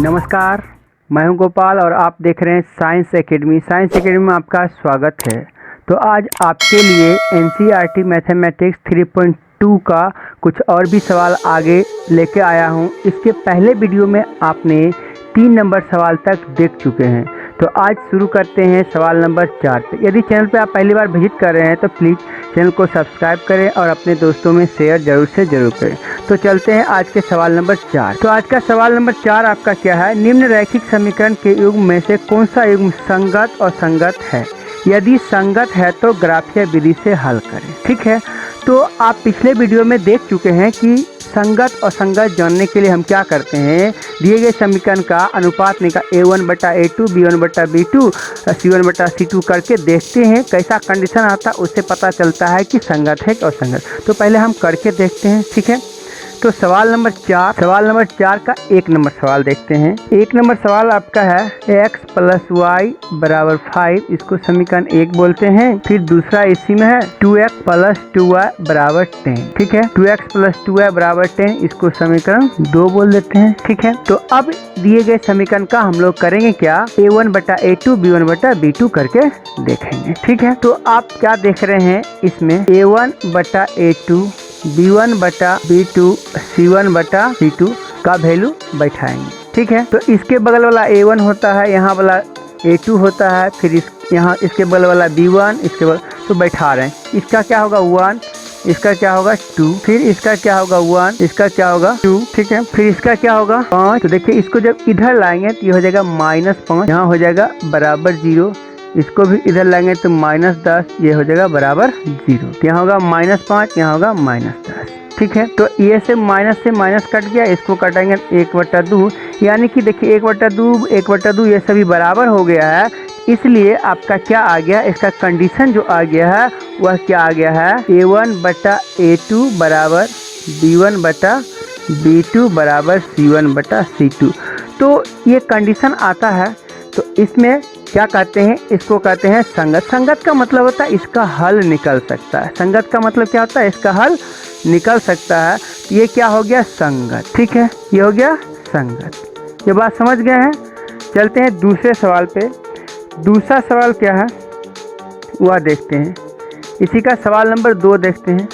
नमस्कार, मैं हूं गोपाल और आप देख रहे हैं साइंस एकेडमी। साइंस एकेडमी में आपका स्वागत है। तो आज आपके लिए एनसीईआरटी मैथमेटिक्स 3.2 का कुछ और भी सवाल आगे लेके आया हूं। इसके पहले वीडियो में आपने 3 नंबर सवाल तक देख चुके हैं। तो आज शुरू करते हैं सवाल नंबर 4 पे। यदि चैनल पे आप पहली बार विजिट कर रहे हैं तो प्लीज़ चैनल को सब्सक्राइब करें और अपने दोस्तों में शेयर जरूर से जरूर करें। तो चलते हैं आज के सवाल नंबर 4। तो आज का सवाल नंबर 4 आपका क्या है? निम्न रैखिक समीकरण के युग्म में से कौन सा युग्म संगत और संगत है? यदि संगत है तो ग्राफीय विधि से हल करें। ठीक है, तो आप पिछले वीडियो में देख चुके हैं कि संगत और संगत जानने के लिए हम क्या करते हैं, दिए गए समीकरण का अनुपात निकाल A1/A2, B1/B2, C1/C2 करके देखते हैं कैसा कंडीशन आता है, उससे पता चलता है कि संगत है और संगत। तो पहले हम करके देखते हैं। ठीक है, तो सवाल नंबर 4 का 1 नंबर सवाल देखते हैं। 1 नंबर सवाल आपका है x + y = 5, इसको समीकरण 1 बोलते हैं। फिर दूसरा इसी में है 2x + 2y = 10। ठीक है, 2x + 2y = 10, इसको समीकरण 2 बोल देते हैं। ठीक है, तो अब दिए गए समीकरण का हम लोग करेंगे क्या, A1/A2, B1/B2 करके देखेंगे। ठीक है, तो आप क्या देख रहे हैं इसमें, A1/A2, B1/B2, C1/C2 का वैल्यू बैठाएंगे। ठीक है, तो इसके बगल वाला A1 होता है, यहाँ वाला A2 होता है, फिर यहाँ इसके बगल वाला B1, इसके बगल, तो बैठा रहे हैं। इसका क्या होगा 1, इसका क्या होगा 2, फिर इसका क्या होगा 1, इसका क्या होगा 2। ठीक है, फिर इसका क्या होगा 5। तो देखिए इसको जब इधर लाएंगे तो ये हो जाएगा -5, यहाँ हो जाएगा बराबर 0। इसको भी इधर लाएंगे तो -10, ये हो जाएगा बराबर 0। यहाँ होगा -5, यहाँ होगा -10। ठीक है, तो ये से माइनस कट गया, इसको कटेंगे 1/2, यानी कि देखिए 1/2 ये सभी बराबर हो गया है। इसलिए आपका क्या आ गया, इसका कंडीशन जो आ गया है वह क्या आ गया है, A1/A2 = B1/B2 = C1/C2। तो ये कंडीशन आता है। तो इसमें क्या कहते हैं, इसको कहते हैं संगत। संगत का मतलब होता है इसका हल निकल सकता है। संगत का मतलब क्या होता है, इसका हल निकल सकता है। तो ये क्या हो गया, संगत। ठीक है, ये हो गया संगत। ये बात समझ गए हैं। चलते हैं दूसरे सवाल पे। दूसरा सवाल क्या है वह देखते हैं। इसी का सवाल नंबर 2 देखते हैं।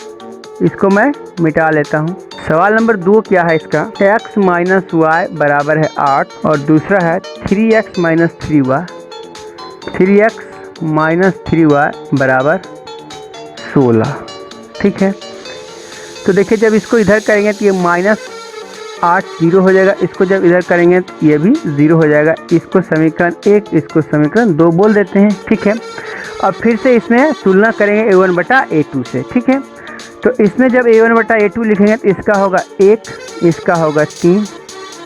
इसको मैं मिटा लेता हूँ। सवाल नंबर 2 क्या है इसका, x - y = 8 और दूसरा है 3x - 3y, 3x - 3y = 16। ठीक है, तो देखिए जब इसको इधर करेंगे तो ये -8 0 हो जाएगा, इसको जब इधर करेंगे तो ये भी 0 हो जाएगा। इसको समीकरण 1, इसको समीकरण 2 बोल देते हैं। ठीक है, अब फिर से इसमें तुलना करेंगे A1/A2 से। ठीक है, तो इसमें जब A1/A2 लिखेंगे तो इसका होगा 1, इसका होगा 3,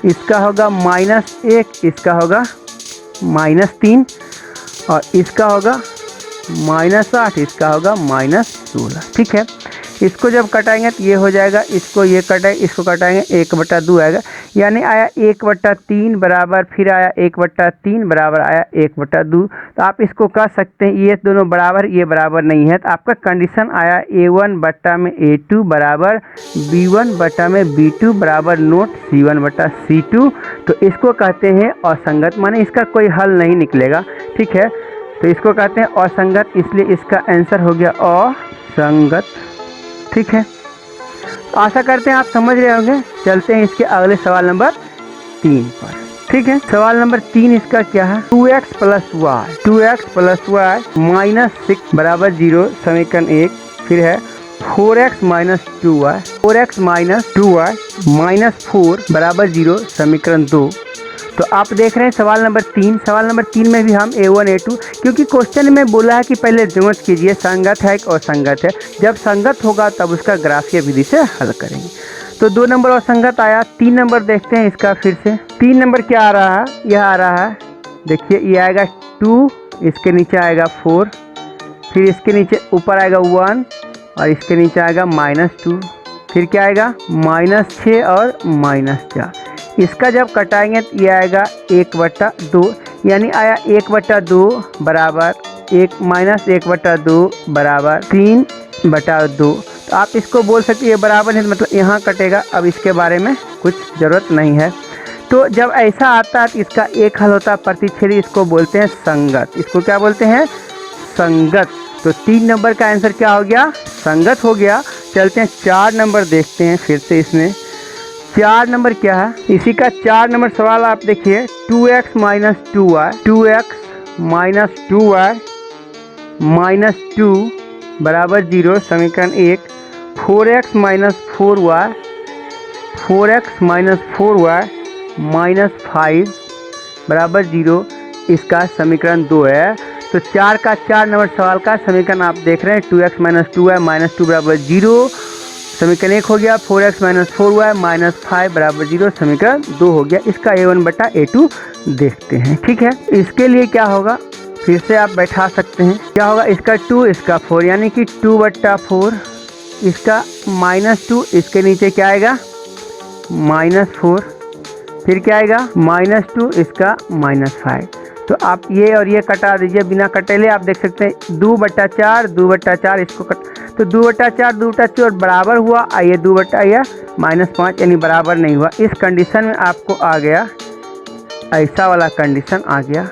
इसका होगा -1, इसका होगा -3 और इसका होगा -8, इसका होगा -16। ठीक है, इसको जब कटाएंगे तो ये हो जाएगा, इसको ये कटाएंगे, इसको कटाएंगे 1/2 आएगा, यानी आया 1/3 बराबर, फिर आया 1/3 बराबर, आया 1/2। तो आप इसको कह सकते हैं ये दोनों बराबर, ये बराबर नहीं है। तो आपका कंडीशन आया A1/A2 बराबर B1/B2 बराबर नोट C1/C2। तो इसको कहते हैं असंगत, माने इसका कोई हल नहीं निकलेगा। ठीक है, तो इसको कहते हैं असंगत, इसलिए इसका आंसर हो गया असंगत। ठीक है, तो आशा करते हैं आप समझ रहे होंगे। चलते हैं इसके अगले सवाल नंबर 3 पर। ठीक है, सवाल नंबर 3 इसका क्या है, 2x + y -6 = 0, समीकरण 1। फिर है 4x - 2y -4 = 0, समीकरण 2। तो आप देख रहे हैं सवाल नंबर 3। सवाल नंबर 3 में भी हम A1/A2, क्योंकि क्वेश्चन में बोला है कि पहले जांच कीजिए संगत है और संगत है। जब संगत होगा तब उसका ग्राफीय विधि से हल करेंगे। तो 2 नंबर असंगत आया। 3 नंबर देखते हैं इसका फिर से। 3 नंबर क्या आ रहा है, यह आ रहा है, देखिए ये आएगा 2, इसके नीचे आएगा 4, फिर इसके नीचे ऊपर आएगा 1 और इसके नीचे आएगा -2, फिर क्या आएगा -6 और -4। इसका जब कटाएंगे तो ये आएगा 1/2, यानी आया 1/2 बराबर 1/2 बराबर 3/2। तो आप इसको बोल सकते हैं ये बराबर है, मतलब यहाँ कटेगा। अब इसके बारे में कुछ ज़रूरत नहीं है। तो जब ऐसा आता है तो इसका एक हल होता है प्रतिच्छेदी, इसको बोलते हैं संगत। इसको क्या बोलते हैं? संगत। तो 3 नंबर का आंसर क्या हो गया? संगत हो गया। चलते हैं 4 नंबर देखते हैं फिर से। इसमें 4 नंबर क्या है? इसी का 4 नंबर सवाल आप देखिए, 2x minus 2y, 2x minus 2y minus 2 बराबर 0, समीकरण 1। 4x minus 4y, 4x minus 4y minus 5 बराबर 0, इसका समीकरण 2 है। तो 4 का 4 नंबर सवाल का समीकरण आप देख रहे हैं, 2x माइनस 2y माइनस 2 बराबर 0, समीकरण 1 हो गया। 4x माइनस 4y माइनस 5 बराबर 0, समीकरण 2 हो गया। इसका a1 बटा a2 देखते हैं। ठीक है, इसके लिए क्या होगा फिर से आप बैठा सकते हैं। क्या होगा? इसका 2, इसका 4, यानी कि 2 बट्टा 4, इसका माइनस 2, इसके नीचे क्या आएगा? माइनस 4, फिर क्या आएगा? माइनस 2, इसका माइनस 5। तो आप ये और ये कटा दीजिए, बिना कटेले आप देख सकते हैं 2 बट्टा 4, 2 बट्टा 4, इसको कट, तो 2 बट्टा 4, 2 बट्टा 4 बराबर हुआ, आइए 2 बट्टा या माइनस 5, यानी बराबर नहीं हुआ। इस कंडीशन में आपको आ गया, ऐसा वाला कंडीशन आ गया।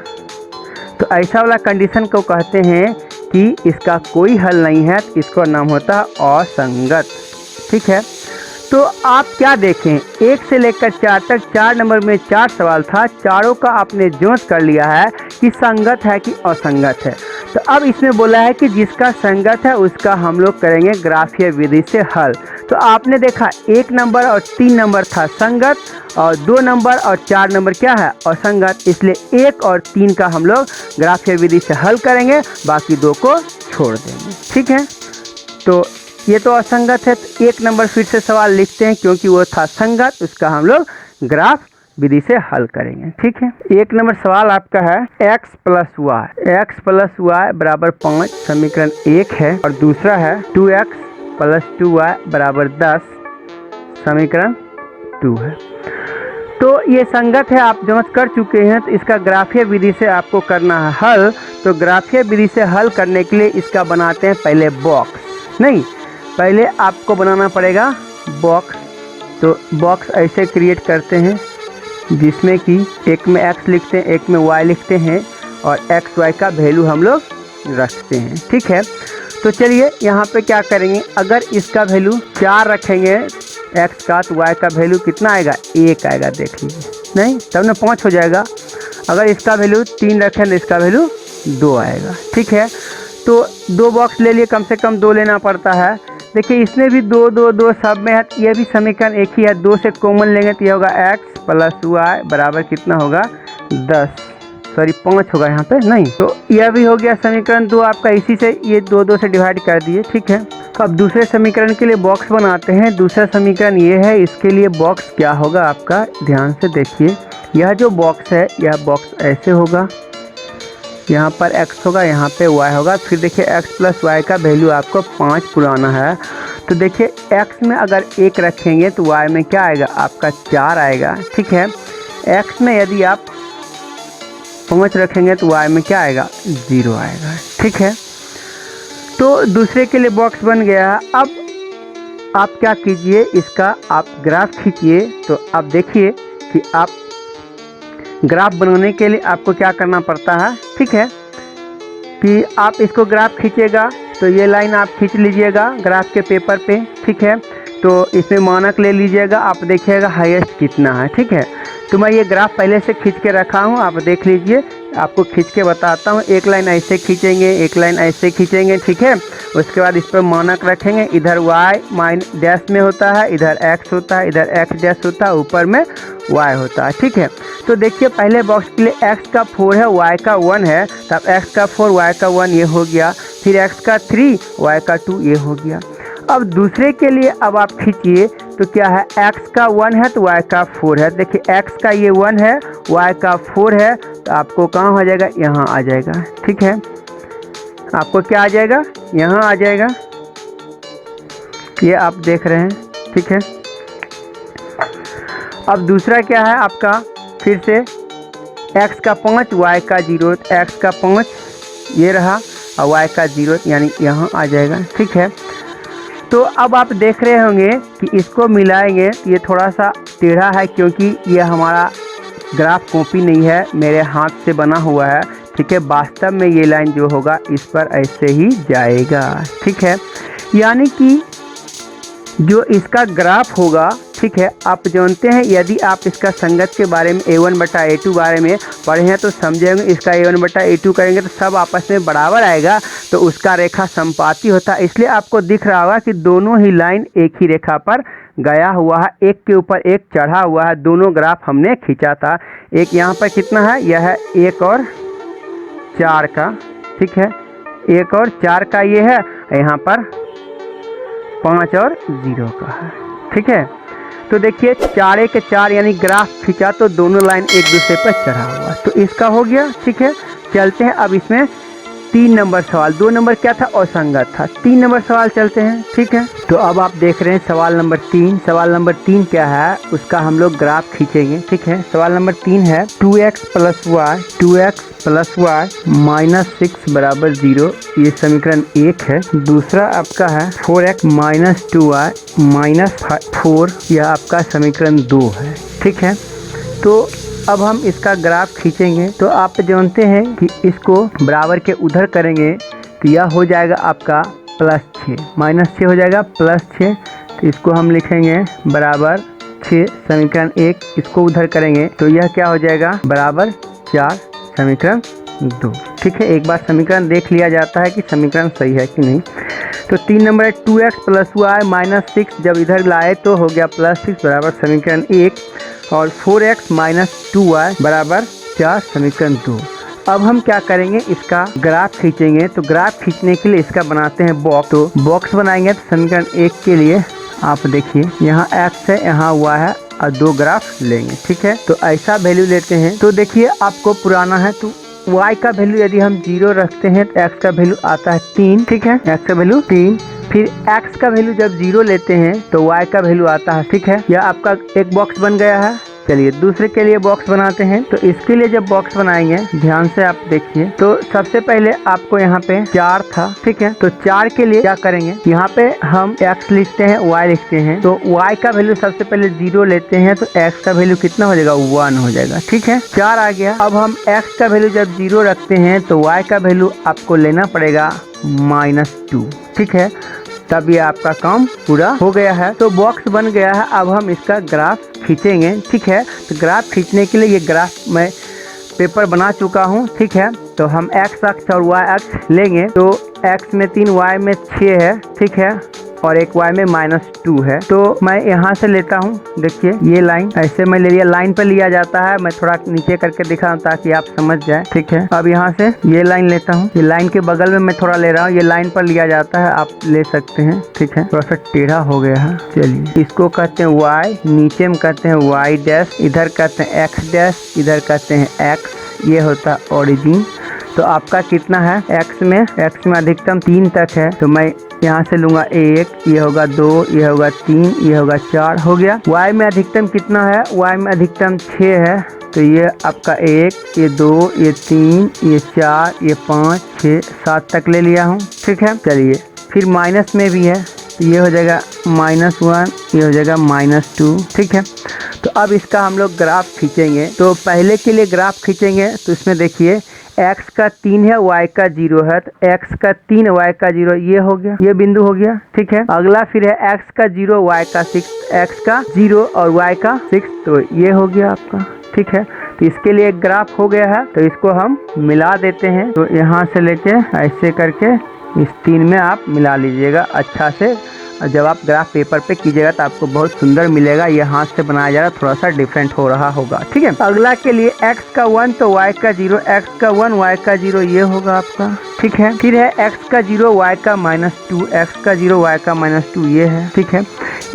तो ऐसा वाला कंडीशन को कहते हैं कि इसका कोई हल नहीं है, तो इसका नाम होता है असंगत। ठीक है, तो आप क्या देखें, 1 से लेकर 4 तक 4 नंबर में 4 सवाल था, चारों का आपने जांच कर लिया है कि संगत है कि असंगत है। तो अब इसमें बोला है कि जिसका संगत है उसका हम लोग करेंगे ग्राफीय विधि से हल। तो आपने देखा 1 नंबर और 3 नंबर था संगत, और 2 नंबर और 4 नंबर क्या है? असंगत। इसलिए 1 और 3 का हम लोग ग्राफीय विधि से हल करेंगे, बाकी 2 को छोड़ देंगे। ठीक है, तो ये तो असंगत है, तो 1 नंबर फिर से सवाल लिखते हैं, क्योंकि वो था संगत, उसका हम लोग ग्राफ विधि से हल करेंगे। ठीक है, 1 नंबर सवाल आपका है x प्लस वाई बराबर 5, समीकरण 1 है, और दूसरा है 2x प्लस 2y बराबर 10, समीकरण 2 है। तो ये संगत है, आप जांच कर चुके हैं, तो इसका ग्राफीय विधि से आपको करना है हल। तो ग्राफीय विधि से हल करने के लिए इसका बनाते हैं पहले बॉक्स, नहीं पहले आपको बनाना पड़ेगा बॉक्स। तो बॉक्स ऐसे क्रिएट करते हैं जिसमें कि एक में x लिखते हैं, एक में y लिखते हैं, और x y का वैल्यू हम लोग रखते हैं। ठीक है, तो चलिए यहाँ पे क्या करेंगे, अगर इसका वैल्यू 4 रखेंगे x का, तो y का वैल्यू कितना आएगा? 1 आएगा, देख लीजिए, नहीं तब ना 5 हो जाएगा। अगर इसका वैल्यू 3 रखें तो इसका वैल्यू 2 आएगा। ठीक है, तो 2 बॉक्स ले लिए, कम से कम 2 लेना पड़ता है। देखिए इसमें भी 2 2 2 सब में है, ये भी समीकरण एक ही है, 2 से कॉमन लेंगे तो ये होगा x प्लस वाई बराबर कितना होगा? 10, सॉरी 5 होगा यहाँ पे, नहीं तो यह भी हो गया समीकरण 2 आपका, इसी से ये 2 2 से डिवाइड कर दिए। ठीक है, तो अब दूसरे समीकरण के लिए बॉक्स बनाते हैं। दूसरा समीकरण ये है, इसके लिए बॉक्स क्या होगा आपका, ध्यान से देखिए। यह जो बॉक्स है, यह बॉक्स ऐसे होगा, यहाँ पर x होगा, यहाँ पे y होगा। फिर देखिए x प्लस वाई का वैल्यू आपको 5 पुराना है, तो देखिए x में अगर 1 रखेंगे तो y में क्या आएगा? आपका 4 आएगा। ठीक है, x में यदि आप 5 रखेंगे तो y में क्या आएगा? 0 आएगा। ठीक है, तो दूसरे के लिए बॉक्स बन गया। अब आप क्या कीजिए, इसका आप ग्राफ खींचिए। तो आप देखिए कि आप ग्राफ बनाने के लिए आपको क्या करना पड़ता है। ठीक है, कि आप इसको ग्राफ खींचेगा तो ये लाइन आप खींच लीजिएगा ग्राफ के पेपर पे। ठीक है, तो इसमें मानक ले लीजिएगा, आप देखिएगा हाईएस्ट कितना है। ठीक है, तो मैं ये ग्राफ पहले से खींच के रखा हूँ, आप देख लीजिए, आपको खींच के बताता हूँ। एक लाइन ऐसे खींचेंगे, एक लाइन ऐसे खींचेंगे। ठीक है, उसके बाद इस पर मानक रखेंगे, इधर y माइन डैश में होता है, इधर x होता है, इधर x डैश होता है, ऊपर में y होता है। ठीक है, तो देखिए पहले बॉक्स के लिए x का 4 है, y का 1 है, तब x का 4 y का 1 ये हो गया, फिर x का 3 y का 2 ये हो गया। अब दूसरे के लिए अब आप खींचिए, तो क्या है, x का 1 है तो y का 4 है। देखिए x का ये 1 है, y का 4 है, तो आपको कहाँ आ जाएगा? यहाँ आ जाएगा। ठीक है, आपको क्या आ जाएगा? यहाँ आ जाएगा, ये आप देख रहे हैं। ठीक है, अब दूसरा क्या है आपका, फिर से x का 5 y का 0, x का 5 ये रहा और y का 0, यानी यहाँ आ जाएगा। ठीक है, तो अब आप देख रहे होंगे कि इसको मिलाएंगे तो ये थोड़ा सा टेढ़ा है, क्योंकि ये हमारा ग्राफ कॉपी नहीं है, मेरे हाथ से बना हुआ है, ठीक है। वास्तव में ये लाइन जो होगा इस पर ऐसे ही जाएगा, ठीक है। यानी कि जो इसका ग्राफ होगा, ठीक है, आप जानते हैं यदि आप इसका संगत के बारे में A1/A2 बारे में पढ़े हैं तो समझेंगे। इसका A1/A2 करेंगे तो सब आपस में बराबर आएगा, तो उसका रेखा संपाती होता है। इसलिए आपको दिख रहा होगा कि दोनों ही लाइन एक ही रेखा पर गया हुआ है, एक के ऊपर एक चढ़ा हुआ है। दोनों ग्राफ हमने खींचा था। एक यहाँ पर कितना है, यह है 1 और 4 का, ठीक है, 1 और 4 का ये है, यहाँ पर 5 और 0 का है, ठीक है। तो देखिए 4 के 4 यानी ग्राफ खींचा तो दोनों लाइन एक दूसरे पर चढ़ा हुआ, तो इसका हो गया, ठीक है। चलते हैं अब इसमें 3 नंबर सवाल। 2 नंबर क्या था, असंगत था। 3 नंबर सवाल चलते हैं, ठीक है। तो अब आप देख रहे हैं सवाल नंबर 3। सवाल नंबर 3 क्या है, उसका हम लोग ग्राफ खींचेंगे, ठीक है। सवाल नंबर 3 है 2x + y -6 = 0, ये समीकरण 1 है। दूसरा आपका है 4x - 2y - 4, यह आपका समीकरण 2 है, ठीक है। तो अब हम इसका ग्राफ खींचेंगे। तो आप जानते हैं कि इसको बराबर के उधर करेंगे तो यह हो जाएगा आपका +6, -6 हो जाएगा +6। तो इसको हम लिखेंगे बराबर 6 समीकरण 1, इसको उधर करेंगे तो यह क्या हो जाएगा बराबर 4 समीकरण 2, ठीक है। एक बार समीकरण देख लिया जाता है कि समीकरण सही है कि नहीं। तो 3 नंबर है 2x + y -6, जब इधर लाए तो हो गया +6 बराबर समीकरण 1, और 4x - 2y बराबर 4 समीकरण 2। अब हम क्या करेंगे, इसका ग्राफ खींचेंगे। तो ग्राफ खींचने के लिए इसका बनाते हैं बॉक्स। तो बॉक्स बनाएंगे तो समीकरण 1 के लिए आप देखिए यहाँ x है, यहाँ y है, और 2 ग्राफ लेंगे, ठीक है। तो ऐसा वैल्यू लेते हैं। तो देखिए आपको पुराना है तो y का वैल्यू यदि हम 0 रखते हैं तो x का वैल्यू आता है 3, ठीक है, x का वैल्यू 3। फिर x का वैल्यू जब 0 लेते हैं तो y का वैल्यू आता है, ठीक है। यह आपका एक बॉक्स बन गया है। चलिए दूसरे के लिए बॉक्स बनाते हैं। तो इसके लिए जब बॉक्स बनाएंगे ध्यान से आप देखिए, तो सबसे पहले आपको यहाँ पे 4 था, ठीक है। तो 4 के लिए क्या करेंगे, यहाँ पे हम x लिखते हैं, y लिखते हैं। तो y का वैल्यू सबसे पहले 0 लेते हैं तो x का वैल्यू कितना हो जाएगा, 1 हो जाएगा, ठीक है। 4 आ गया। अब हम x का वैल्यू जब 0 रखते हैं तो y का वैल्यू आपको लेना पड़ेगा -2, ठीक है। तब ये आपका काम पूरा हो गया है। तो बॉक्स बन गया है। अब हम इसका ग्राफ खींचेंगे, ठीक है। तो ग्राफ खींचने के लिए ये ग्राफ मैं पेपर बना चुका हूँ, ठीक है। तो हम x अक्ष और y अक्ष लेंगे। तो x में 3, y में 6 है, ठीक है, और एक y में -2 है। तो मैं यहाँ से लेता हूँ, देखिए ये लाइन ऐसे मैं ले लिया, लाइन पर लिया जाता है। मैं थोड़ा नीचे करके दिखा हूँ ताकि आप समझ जाए, ठीक है। अब यहाँ से ये लाइन लेता हूँ, ये लाइन के बगल में मैं थोड़ा ले रहा हूँ, ये लाइन पर लिया जाता है, आप ले सकते हैं, ठीक है। थोड़ा सा टेढ़ा हो गया है। चलिए इसको कहते हैं y, नीचे में कहते हैं y', इधर कहते हैं x', इधर कहते हैं x, ये होता है ओरिजिन। तो आपका कितना है, x में अधिकतम 3 तक है। तो मैं यहाँ से लूँगा 1, ये होगा 2, ये होगा 3, ये होगा 4, हो गया। y में अधिकतम कितना है, y में अधिकतम 6 है। तो ये आपका 1, ये 2, ये 3, ये 4, ये 5, 6, 7 तक ले लिया हूँ, ठीक है। चलिए फिर माइनस में भी है, तो ये हो जाएगा -1, ये हो जाएगा -2, ठीक है। तो अब इसका हम लोग ग्राफ खींचेंगे। तो पहले के लिए ग्राफ खींचेंगे तो इसमें देखिए x का 3 है, y का 0 है। तो x का 3, y का 0, ये हो गया, ये बिंदु हो गया, ठीक है। अगला फिर है x का 0, y का 6, x का 0 और y का 6, तो ये हो गया आपका, ठीक है। तो इसके लिए एक ग्राफ हो गया है। तो इसको हम मिला देते हैं। तो यहाँ से लेके ऐसे करके इस 3 में आप मिला लीजिएगा अच्छा से। जब आप ग्राफ पेपर पे कीजिएगा तो आपको बहुत सुंदर मिलेगा। ये हाथ से बनाया जा रहा थोड़ा सा डिफरेंट हो रहा होगा, ठीक है। अगला के लिए x का 1 तो y का 0, x का 1 y का 0, ये होगा आपका, ठीक है। फिर है x का 0 y का -2, x का 0 y का -2, ये है, ठीक है।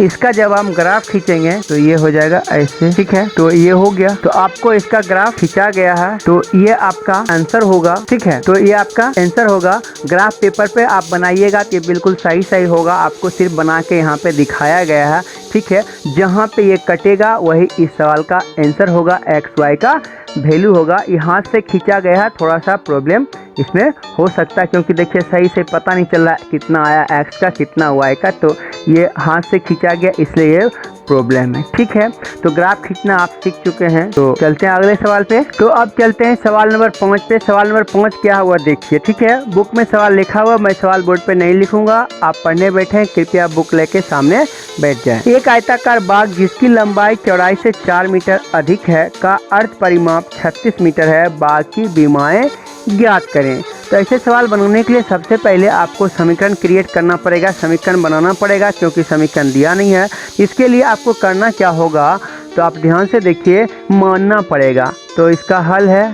इसका जब हम ग्राफ खींचेंगे तो ये हो जाएगा ऐसे, ठीक है। तो ये हो गया। तो आपको इसका ग्राफ खींचा गया है, तो ये आपका आंसर होगा, ठीक है। तो ये आपका आंसर होगा। ग्राफ पेपर पे आप बनाइएगा तो ये बिल्कुल सही होगा। आपको सिर्फ बना के यहाँ पे दिखाया गया है, ठीक है। जहाँ पे ये कटेगा वही इस सवाल का आंसर होगा, x y का वैल्यू होगा। यहाँ से खींचा गया है, थोड़ा सा प्रॉब्लम इसमें हो सकता है, क्योंकि देखिए सही से पता नहीं चल रहा कितना आया x का कितना y का, तो ये हाथ से खींचा गया इसलिए ये प्रॉब्लम है। ठीक है, तो ग्राफ खींचना आप सीख चुके हैं। तो चलते हैं अगले सवाल पे। तो अब चलते हैं सवाल नंबर 5 पे। सवाल नंबर 5 क्या हुआ देखिए। ठीक है, बुक में सवाल लिखा हुआ, मैं सवाल बोर्ड पे नहीं लिखूंगा, आप पढ़ने बैठे हैं, कृपया बुक लेके सामने बैठ जाएं। एक आयताकार बाग जिसकी लंबाई चौड़ाई से 4 मीटर अधिक है का अर्ध परिमाप 36 मीटर है, बाग की विमाएं ज्ञात करें। तो ऐसे सवाल बनाने के लिए सबसे पहले आपको समीकरण क्रिएट करना पड़ेगा, समीकरण बनाना पड़ेगा, क्योंकि समीकरण दिया नहीं है। इसके लिए आपको करना क्या होगा, तो आप ध्यान से देखिए, मानना पड़ेगा। तो इसका हल है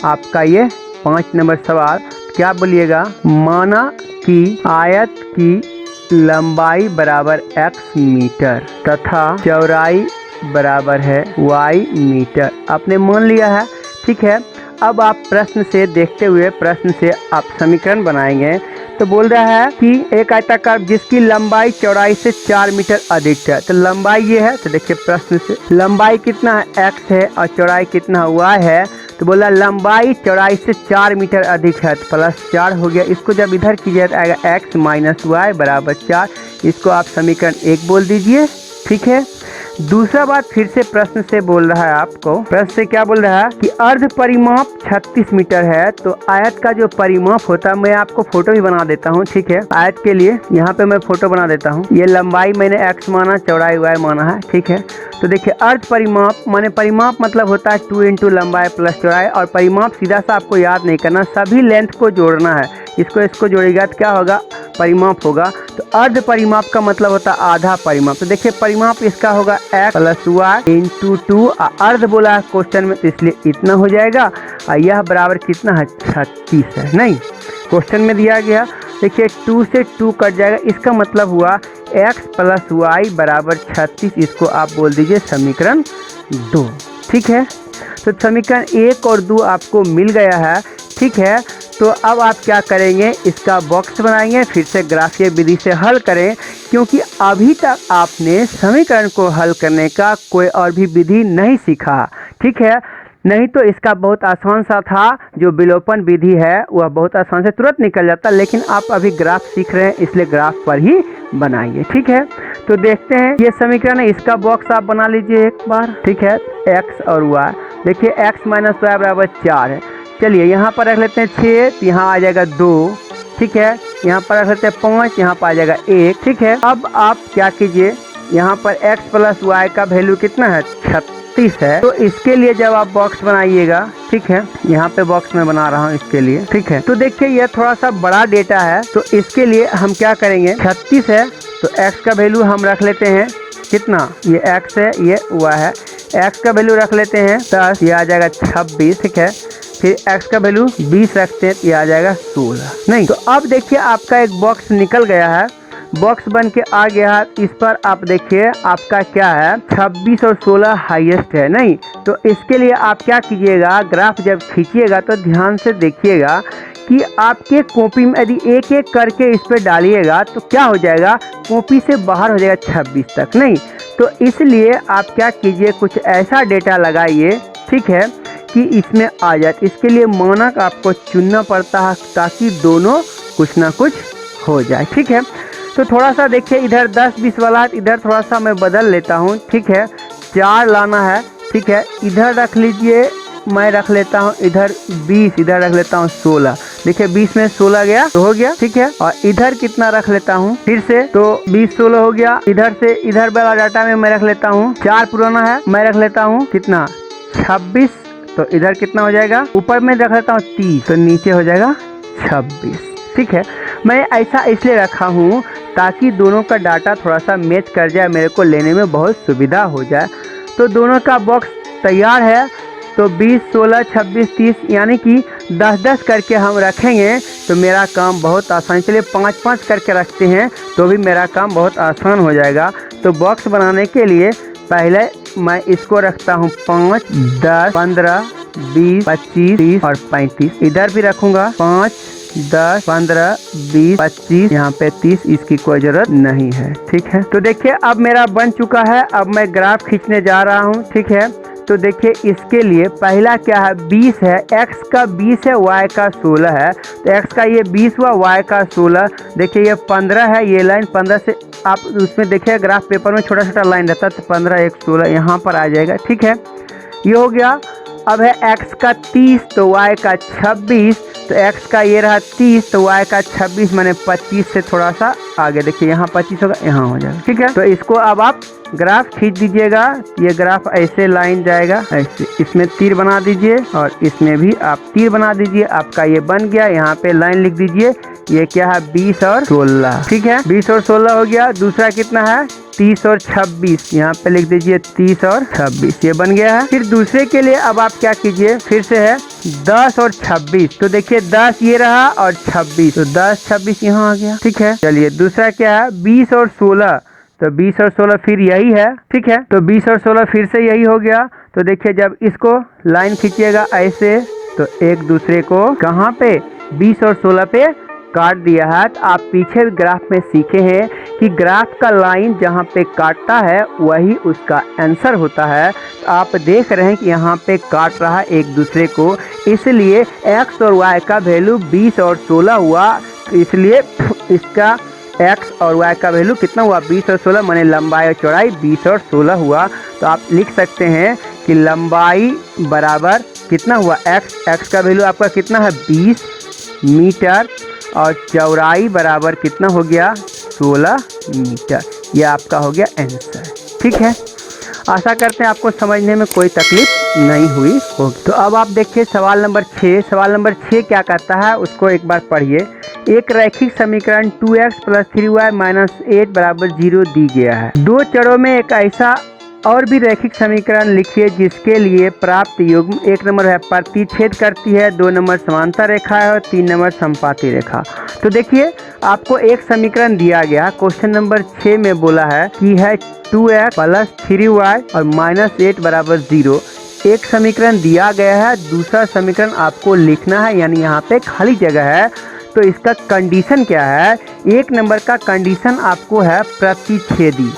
आपका ये 5 नंबर सवाल। क्या बोलिएगा, माना कि आयत की लंबाई बराबर x मीटर तथा चौड़ाई बराबर है y मीटर, आपने मान लिया है। ठीक है, अब आप प्रश्न से देखते हुए प्रश्न से आप समीकरण बनाएंगे। तो बोल रहा है कि एक आयताकार जिसकी लंबाई चौड़ाई से 4 मीटर अधिक है, तो लंबाई ये है। तो देखिए प्रश्न से लंबाई कितना है, x है, और चौड़ाई कितना y है। तो बोला लंबाई चौड़ाई से 4 मीटर अधिक है, तो +4 हो गया। इसको जब इधर कीजिए तो आएगा x - y बराबर 4। इसको आप समीकरण 1 बोल दीजिए। ठीक है, दूसरा बात फिर से प्रश्न से बोल रहा है आपको, प्रश्न से क्या बोल रहा है कि अर्ध परिमाप 36 मीटर है। तो आयत का जो परिमाप होता है, मैं आपको फोटो भी बना देता हूँ। ठीक है, आयत के लिए यहाँ पे मैं फोटो बना देता हूँ। ये लंबाई मैंने x माना, चौड़ाई y माना है। ठीक है, तो देखिए अर्ध परिमाप माने परिमाप मतलब होता है 2 × लंबाई + चौड़ाई, और परिमाप सीधा सा आपको याद नहीं करना, सभी लेंथ को जोड़ना है। इसको जोड़ेगा तो क्या होगा, परिमाप होगा। तो अर्ध परिमाप का मतलब होता है आधा परिमाप। तो देखिए परिमाप इसका होगा x + y × 2। अर्ध बोला है क्वेश्चन में, तो इसलिए इतना हो जाएगा। और यह बराबर कितना है, 36 है। नहीं, क्वेश्चन में दिया गया। देखिए 2 से 2 कट जाएगा, इसका मतलब हुआ x + y बराबर 36। इसको आप बोल दीजिए समीकरण 2। ठीक है, तो समीकरण 1 और 2 आपको मिल गया है। ठीक है, तो अब आप क्या करेंगे, इसका बॉक्स बनाएंगे, फिर से ग्राफीय विधि से हल करें, क्योंकि अभी तक आपने समीकरण को हल करने का कोई और भी विधि नहीं सीखा। ठीक है, नहीं तो इसका बहुत आसान सा था, जो विलोपन विधि है वह बहुत आसान से तुरंत निकल जाता, लेकिन आप अभी ग्राफ सीख रहे हैं इसलिए ग्राफ पर ही बनाइए। ठीक है, तो देखते हैं ये समीकरण है, इसका बॉक्स आप बना लीजिए एक बार। ठीक है, x और y, देखिए x - y बराबर 4 है। चलिए यहाँ पर रख लेते हैं 6, तो यहाँ आ जाएगा 2। ठीक है, यहाँ पर रख लेते हैं 5, यहाँ पर आ जाएगा 1। ठीक है, अब आप क्या कीजिए, यहाँ पर x + y का वैल्यू कितना है, 36 है। तो इसके लिए जब आप बॉक्स बनाइएगा, ठीक है, यहाँ पे बॉक्स में बना रहा हूँ इसके लिए। ठीक है, तो देखिए यह थोड़ा सा बड़ा डेटा है, तो इसके लिए हम क्या करेंगे, 36 है तो x का वैल्यू हम रख लेते हैं कितना, ये x है, ये y है। x का वैल्यू रख लेते हैं 10, ये आ जाएगा 26। ठीक है, फिर x का वैल्यू 20 रखते हैं, ये आ जाएगा 16। नहीं, तो अब देखिए आपका एक बॉक्स निकल गया है, बॉक्स बन के आ गया है। इस पर आप देखिए आपका क्या है, 26 और 16 हाईएस्ट है। नहीं, तो इसके लिए आप क्या कीजिएगा, ग्राफ जब खींचिएगा तो ध्यान से देखिएगा कि आपके कॉपी में यदि एक एक करके इस पर डालिएगा तो क्या हो जाएगा, कॉपी से बाहर हो जाएगा 26 तक। नहीं, तो इसलिए आप क्या कीजिए, कुछ ऐसा डेटा लगाइए, ठीक है, कि इसमें आ जाए। इसके लिए मानक आपको चुनना पड़ता है ताकि दोनों कुछ ना कुछ हो जाए। ठीक है, तो थोड़ा सा देखिए इधर 10-20 वाला है, इधर थोड़ा सा मैं बदल लेता हूँ। ठीक है, 4 लाना है। ठीक है, इधर रख लीजिए, मैं रख लेता हूँ इधर 20, इधर रख लेता हूँ 16। देखिए 20 में 16 गया तो हो गया। ठीक है, और इधर कितना रख लेता हूँ फिर से, तो 20-16 हो गया। इधर से इधर वाला डाटा में मैं रख लेता हूँ 4 पुराना है, मैं रख लेता हूँ कितना 26, तो इधर कितना हो जाएगा, ऊपर में रख लेता हूँ 30, तो नीचे हो जाएगा 26। ठीक है, मैं ऐसा इसलिए रखा हूँ ताकि दोनों का डाटा थोड़ा सा मैच कर जाए, मेरे को लेने में बहुत सुविधा हो जाए। तो दोनों का बॉक्स तैयार है, तो 20, 16, 26, 30 यानी कि 10-10 करके हम रखेंगे तो मेरा काम बहुत आसान। चलिए 5-5 करके रखते हैं तो भी मेरा काम बहुत आसान हो जाएगा। तो बॉक्स बनाने के लिए पहले मैं इसको रखता हूँ 5, 10, 15, 20, 25, 30 और 35। इधर भी रखूँगा 5, 10, 15, 20, 25, यहाँ पे 30, इसकी कोई जरूरत नहीं है। ठीक है, तो देखिए अब मेरा बन चुका है। अब मैं ग्राफ खींचने जा रहा हूँ। ठीक है, तो देखिए इसके लिए पहला क्या है, 20 है, x का 20 है, y का 16 है, तो x का ये 20 हुआ, y का 16। देखिए ये 15 है, ये लाइन 15 से आप उसमें देखिए ग्राफ पेपर में छोटा छोटा लाइन रहता है, तो 15 1 16 यहाँ पर आ जाएगा। ठीक है, ये हो गया। अब है x का 30 तो y का 26, तो x का ये रहा 30 तो y का 26 माने 25 से थोड़ा सा आगे, देखिए यहाँ 25 होगा, यहाँ हो जाएगा। ठीक है, तो इसको अब आप ग्राफ खींच दीजिएगा, ये ग्राफ ऐसे लाइन जाएगा, ऐसे इसमें तीर बना दीजिए और इसमें भी आप तीर बना दीजिए। आपका ये बन गया, यहाँ पे लाइन लिख दीजिए, ये क्या है 20 और 16। ठीक है, 20 और 16 हो गया। दूसरा कितना है 30 और 26, यहाँ पे लिख दीजिए 30 और 26, ये बन गया है। फिर दूसरे के लिए अब आप क्या कीजिए, फिर से है 10 और 26, तो देखिए 10 ये रहा और 26, तो 10 26 यहाँ आ गया। ठीक है, चलिए दूसरा क्या है 20 और 16, तो 20 और 16 फिर यही है। ठीक है, तो 20 और 16 फिर से यही हो गया। तो देखिए जब इसको लाइन खींचिएगा ऐसे, तो एक दूसरे को कहाँ पे 20 और 16 पे काट दिया है। तो आप पीछे ग्राफ में सीखे हैं कि ग्राफ का लाइन जहाँ पे काटता है वही उसका आंसर होता है। तो आप देख रहे हैं कि यहाँ पे काट रहा है एक दूसरे को, इसलिए x और y का वैल्यू 20 और 16 हुआ, इसलिए इसका x और y का वैल्यू कितना हुआ 20 और 16, माने लंबाई और चौड़ाई 20 और 16 हुआ। तो आप लिख सकते हैं कि लंबाई बराबर कितना हुआ x का वैल्यू आपका कितना है 20 मीटर और चौड़ाई बराबर कितना हो गया 16 मीटर। यह आपका हो गया आंसर। ठीक है, आशा करते हैं आपको समझने में कोई तकलीफ नहीं हुई होगी। तो अब आप देखिए सवाल नंबर 6। सवाल नंबर 6 क्या कहता है उसको एक बार पढ़िए। एक रैखिक समीकरण 2x + 3y - 8 = 0 दी गया है। दो चरों में एक ऐसा और भी रैखिक समीकरण लिखिए जिसके लिए प्राप्त युग्म 1 नंबर है प्रतिच्छेद करती है, 2 नंबर समांतर रेखा है और 3 नंबर समपाती रेखा। तो देखिए आपको एक समीकरण दिया गया, क्वेश्चन नंबर 6 में बोला है कि है 2x + 3y और -8 = 0। एक समीकरण दिया गया है, दूसरा समीकरण आपको लिखना है, यानी यहाँ पे खाली जगह है। तो इसका कंडीशन क्या है, 1 नंबर का कंडीशन आपको है प्रतिच्छेदी,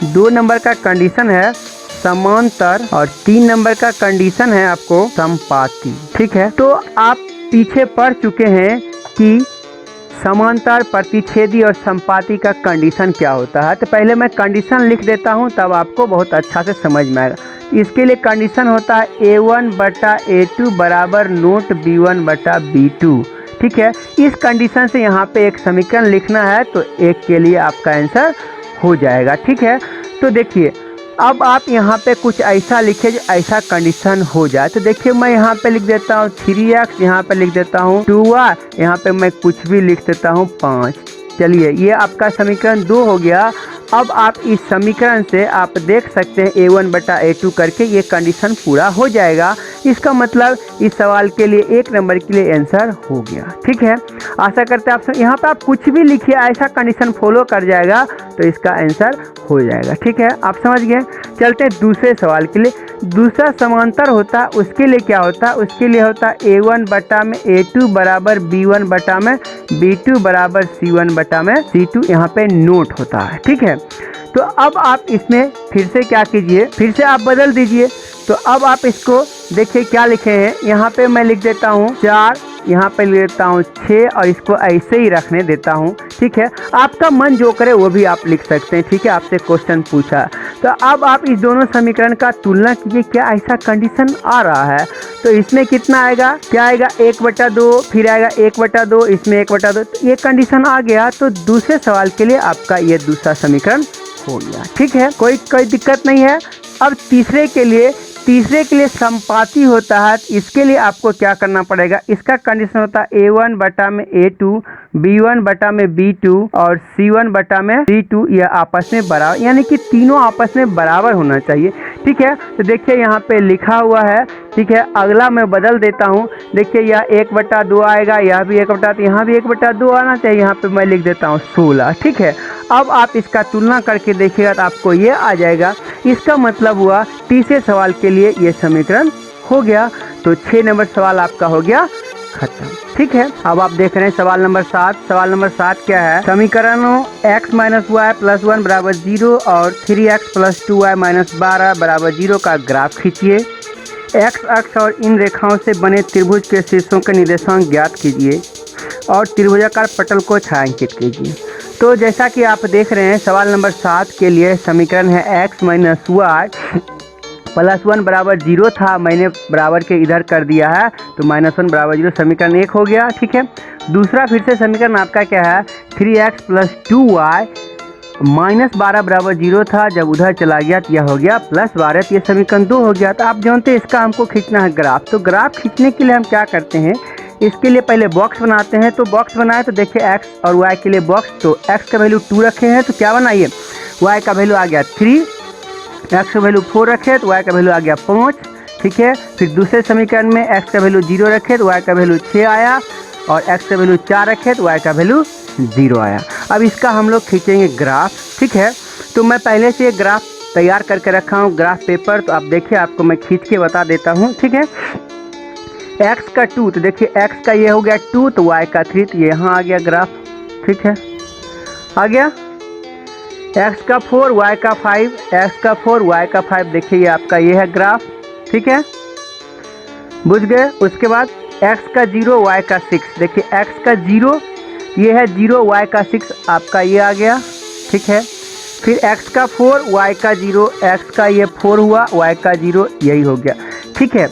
2 नंबर का कंडीशन है समांतर और 3 नंबर का कंडीशन है आपको समपाती। ठीक है, तो आप पीछे पढ़ चुके हैं कि समांतर, प्रतिच्छेदी और समपाती का कंडीशन क्या होता है। तो पहले मैं कंडीशन लिख देता हूं, तब आपको बहुत अच्छा से समझ में आएगा। इसके लिए कंडीशन होता है a1/a2 बराबर नोट b1/b2। ठीक है, इस कंडीशन से यहाँ पे एक समीकरण लिखना है, तो एक के लिए आपका आंसर हो जाएगा। ठीक है, तो देखिए अब आप यहाँ पे कुछ ऐसा लिखे जो ऐसा कंडीशन हो जाए। तो देखिए मैं यहाँ पे लिख देता हूँ 3x, यहाँ पे लिख देता हूँ 2y, यहाँ पे मैं कुछ भी लिख देता हूँ 5। चलिए ये आपका समीकरण 2 हो गया। अब आप इस समीकरण से आप देख सकते हैं a1/a2 करके ये कंडीशन पूरा हो जाएगा। इसका मतलब इस सवाल के लिए 1 नंबर के लिए आंसर हो गया। ठीक है, आशा करते हैं आप यहाँ पे आप कुछ भी लिखिए ऐसा कंडीशन फॉलो कर जाएगा तो इसका आंसर हो जाएगा। ठीक है, आप समझ गए। चलते हैं दूसरे सवाल के लिए। दूसरा समांतर होता है, उसके लिए क्या होता है, उसके लिए होता है a1/a2 बराबर b1/b2 बराबर c1/c2। यहाँ पे नोट होता है। ठीक है, तो अब आप इसमें फिर से क्या कीजिए, फिर से आप बदल दीजिए। तो अब आप इसको देखिए क्या लिखे हैं, यहाँ पे मैं लिख देता हूँ 4, यहाँ पे लिख देता हूँ 6 और इसको ऐसे ही रखने देता हूँ। ठीक है, आपका मन जो करे वो भी आप लिख सकते हैं। ठीक है, आपसे क्वेश्चन पूछा तो अब आप इस दोनों समीकरण का तुलना कीजिए, क्या ऐसा कंडीशन आ रहा है। तो इसमें कितना आएगा, क्या आएगा 1/2, फिर आएगा 1/2, इसमें 1/2, तो ये कंडीशन आ गया। तो दूसरे सवाल के लिए आपका ये दूसरा समीकरण हो गया। ठीक है, कोई दिक्कत नहीं है। अब तीसरे के लिए समपाती होता है। इसके लिए आपको क्या करना पड़ेगा, इसका कंडीशन होता है a1/a2 b1/b2 और c1/c2, यह आपस में बराबर, यानी कि तीनों आपस में बराबर होना चाहिए। ठीक है, तो देखिए यहाँ पे लिखा हुआ है। ठीक है, अगला मैं बदल देता हूँ। देखिए यह 1/2 आएगा, यह भी 1/2, तो यहाँ भी 1/2 आना चाहिए। यहाँ पे मैं लिख देता हूँ 16। ठीक है, अब आप इसका तुलना करके देखिएगा तो आपको ये आ जाएगा। इसका मतलब हुआ तीसरे सवाल के लिए ये समीकरण हो गया। तो 6 नंबर सवाल आपका हो गया खत्म। ठीक है, अब आप देख रहे हैं सवाल नंबर 7। सवाल नंबर 7 क्या है, समीकरणों x माइनस वाई प्लस 1 बराबर 0 और 3x प्लस 2y माइनस 12 बराबर 0 का ग्राफ खींचिए। x अक्ष और इन रेखाओं से बने त्रिभुज के शीर्षों के निर्देशांक ज्ञात कीजिए और त्रिभुजाकार पटल को छायांकित कीजिए। तो जैसा कि आप देख रहे हैं सवाल नंबर 7 के लिए समीकरण है x माइनस वाई प्लस 1 बराबर 0 था, मैंने बराबर के इधर कर दिया है तो -1 बराबर 0, समीकरण 1 हो गया। ठीक है, दूसरा फिर से समीकरण आपका क्या है, 3x प्लस 2y माइनस 12 बराबर 0 था, जब उधर चला गया तो यह हो गया प्लस 12, तो ये समीकरण 2 हो गया। तो आप जानते हैं इसका हमको खींचना है ग्राफ। तो ग्राफ खींचने के लिए हम क्या करते हैं, इसके लिए पहले बॉक्स बनाते हैं। तो बॉक्स बनाए तो देखिए x और y के लिए बॉक्स, तो x का वैल्यू 2 रखे हैं तो क्या बनाइए, y का वैल्यू आ गया 3, x का वैल्यू 4 रखे तो y का वैल्यू आ गया 5। ठीक है, फिर दूसरे समीकरण में x का वैल्यू 0 रखे तो y का वैल्यू 6 आया और x का वैल्यू 4 रखे तो y का वैल्यू 0 आया। अब इसका हम लोग खींचेंगे ग्राफ। ठीक है, तो मैं पहले से ग्राफ तैयार करके रखा हूँ ग्राफ पेपर, तो आप देखिए आपको मैं खींच के बता देता हूँ। ठीक है, x का 2, तो देखिए x का ये हो गया 2 तो y का 3, तो ये यहाँ आ गया ग्राफ। ठीक है, आ गया x का 4 y का 5, x का 4 y का 5, देखिए ये आपका ये है ग्राफ। ठीक है, बुझ गए। उसके बाद x का 0 y का 6, देखिए x का 0 ये है 0 y का 6, आपका ये आ गया। ठीक है, फिर x का 4 y का 0, x का ये 4 हुआ, y का 0, यही हो गया। ठीक है,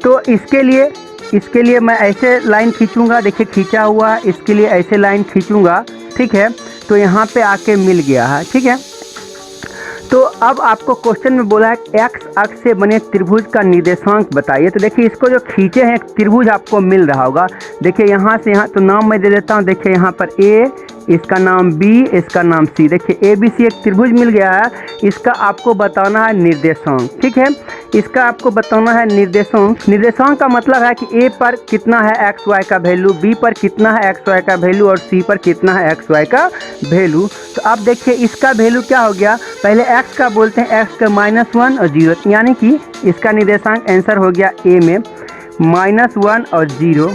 तो इसके लिए मैं ऐसे लाइन खींचूंगा, देखिए खींचा हुआ है, इसके लिए ऐसे लाइन खींचूंगा। ठीक है, तो यहाँ पे आके मिल गया है। ठीक है, तो अब आपको क्वेश्चन में बोला है x अक्ष से बने त्रिभुज का निर्देशांक बताइए। तो देखिए इसको जो खींचे हैं त्रिभुज आपको मिल रहा होगा, देखिए यहाँ से यहाँ, तो नाम मैं दे देता हूँ। देखिए यहाँ पर a, इसका नाम b, इसका नाम c, देखिए ABC एक त्रिभुज मिल गया है। इसका आपको बताना है निर्देशांक। ठीक है, इसका आपको बताना है निर्देशांक। निर्देशांक का मतलब है कि a पर कितना है एक्स वाई का वैल्यू, b पर कितना है एक्स वाई का वैल्यू और c पर कितना है एक्स वाई का वैल्यू। तो अब देखिए इसका वैल्यू क्या हो गया, पहले x का बोलते हैं, x का -1 और 0, यानी कि इसका निर्देशांक आंसर हो गया a में -1 और 0।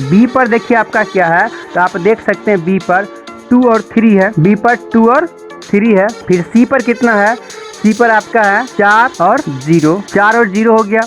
b पर देखिए आपका क्या है, तो आप देख सकते हैं b पर 2 और 3 है, b पर 2 और 3 है। फिर c पर कितना है, c पर आपका है 4 और 0, 4 और 0 हो गया।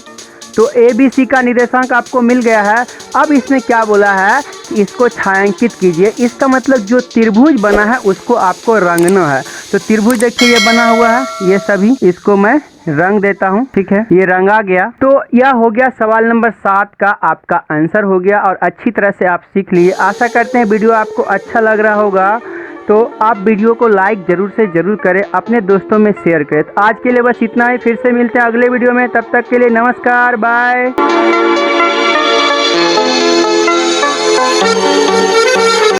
तो ABC का निर्देशांक आपको मिल गया है। अब इसने क्या बोला है कि इसको छायांकित कीजिए, इसका मतलब जो त्रिभुज बना है उसको आपको रंगना है। तो त्रिभुज देखिए ये बना हुआ है, ये सभी, इसको मैं रंग देता हूँ। ठीक है, ये रंगा गया। तो यह हो गया सवाल नंबर 7 का आपका आंसर हो गया और अच्छी तरह से आप सीख लिए। आशा करते हैं वीडियो आपको अच्छा लग रहा होगा, तो आप वीडियो को लाइक जरूर से जरूर करें, अपने दोस्तों में शेयर करें। तो आज के लिए बस इतना ही, फिर से मिलते हैं अगले वीडियो में, तब तक के लिए नमस्कार, बाय।